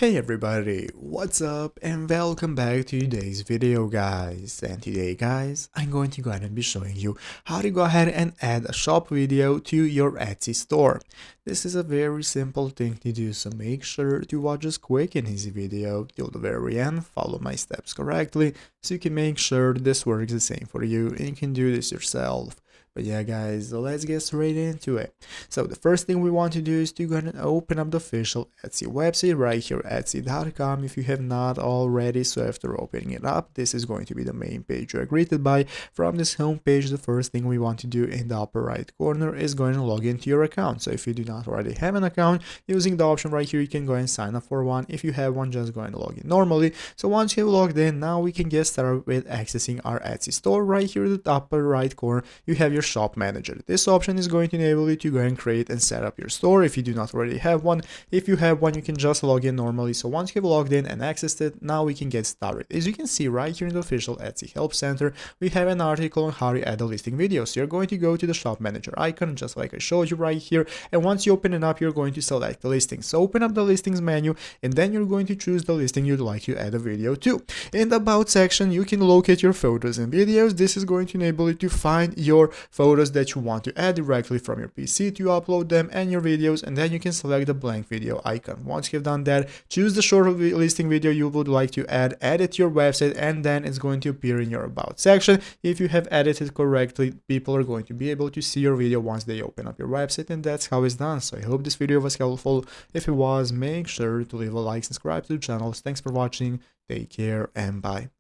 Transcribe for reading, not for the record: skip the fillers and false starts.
Hey everybody, what's up and welcome back to today's video guys. And today guys, I'm going to go ahead and be showing you how to go ahead and add a shop video to your Etsy store. This is a very simple thing to do, so make sure to watch this quick and easy video till the very end, follow my steps correctly so you can make sure this works the same for you and you can do this yourself. But yeah guys, let's get straight into it. So the first thing we want to do is to go ahead and open up the official Etsy website right here, etsy.com, if you have not already. So after opening it up, this is going to be the main page you are greeted by. From this home page, the first thing we want to do in the upper right corner is going to log into your account. So if you do not already have an account, using the option right here, you can go and sign up for one. If you have one, just go and log in normally. So once you have logged in, now we can get started with accessing our Etsy store. Right here in the upper right corner, you have your shop manager. This option is going to enable you to go and create and set up your store if you do not already have one. If you have one, you can just log in normally. So once you've logged in and accessed it, now we can get started. As you can see right here in the official Etsy help center, we have an article on how to add a listing video. So you're going to go to the shop manager icon just like I showed you right here, and once you open it up, you're going to select the listing. So open up the listings menu and then you're going to choose the listing you'd like to add a video to. In the about section, you can locate your photos and videos. This is going to enable you to find your photos that you want to add directly from your PC to upload them, and your videos, and then you can select the blank video icon. Once you've done that, choose the short listing video you would like to add it to your website, and then it's going to appear in your about section. If you have edited correctly, people are going to be able to see your video once they open up your website, and that's how it's done. So I hope this video was helpful. If it was, make sure to leave a like, subscribe to the channel. Thanks for watching, take care, and bye.